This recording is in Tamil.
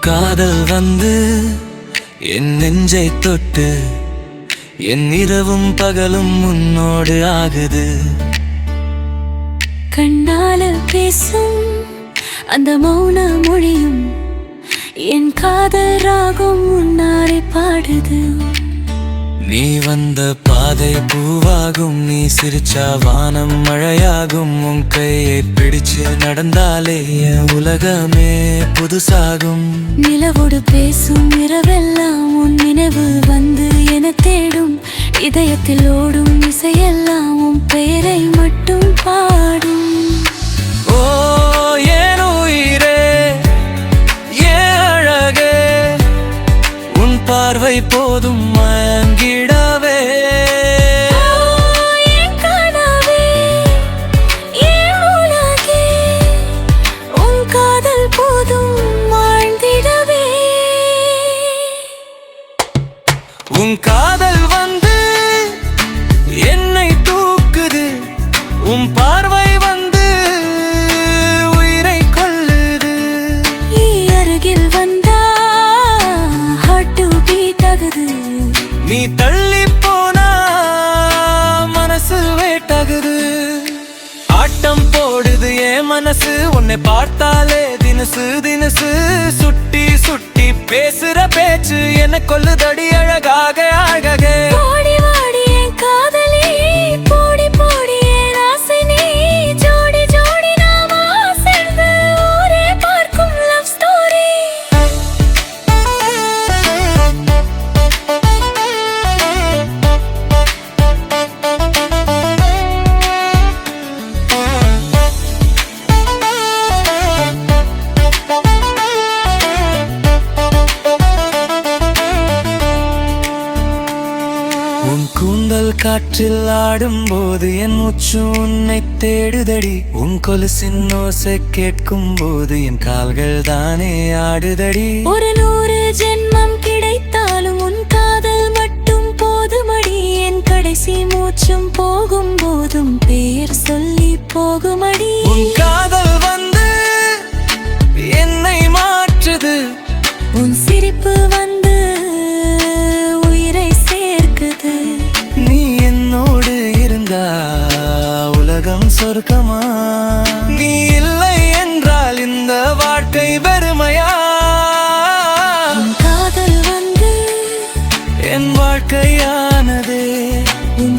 காதல் வந்து என் நெஞ்சை தொட்டு என் இரவும் பகலும் உன்னோடு ஆகுது. கண்ணால பேசும் அந்த மௌன மொழியும் என் காதல் ராகம் உன்னாரை பாடுது. நீ வந்த பாதை பூவாகும், நீ சிரிச்சா வானம் மழையாகும். உன் கையை பிடிச்சு நடந்தாலே என் உலகமே புதுசாகும். நிலவோடு பேசும் இரவெல்லாம் உன் நினைவு வந்து என தேடும். இதயத்தில் ஓடும் இசையெல்லாம் உன் பெயரை மட்டும் பாடும். ஓ ஏன் உயிரே, ஏன் அழகே, உன் பார்வை போதும் மயங்கிடவே. உன் காதல் வந்து என்னை தூக்குது, உன் பார்வை வந்து உயிரை கொல்லுது. நீ அருகில் வந்தா ஹார்ட் பீட் ஆகுது. நீ தள்ளி போனா மனசு வேட்டாகுது. ஆட்டம் போடுது என் மனசு, உன்னை பார்த்தாலே தினசு தினசு. சுட்டி சுட்டி பேசுற பேச்சு என்ன கொல்லுதடி அழகாக அழகே. போடி வாடி என் காதலி, போடி போடி என் ஆசை நீ. ஜோடி ஜோடி நாம சேர்ந்து ஊரே பார்க்கும் லவ் ஸ்டோரி. உன் கூந்தல் காற்றில் ஆடும் போது என் மூச்சு உன்னை தேடுதடி. உன் கொலுசின் ஓசை கேட்கும் போது என் கால்கள் தானே ஆடுதடி. ஒரு 100 ஜென்மம் கிடைத்தாலும் உன் காதல் மட்டும் போதுமடி. என் கடைசி மூச்சும் போகும் போதும் பேர் சொல்லி போகுமடி. உன் காதல் வந்து என்னை மாற்றுது, உன் சிரிப்பு வந்து உயிரை சேர்க்குது. நீ என்னோடு இருந்தா உலகம் சொர்க்கமா. நீ இல்லை என்றால் இந்த வாழ்க்கை வெறுமையா. உன் காதல் வந்து என் வாழ்க்கையானதே உன்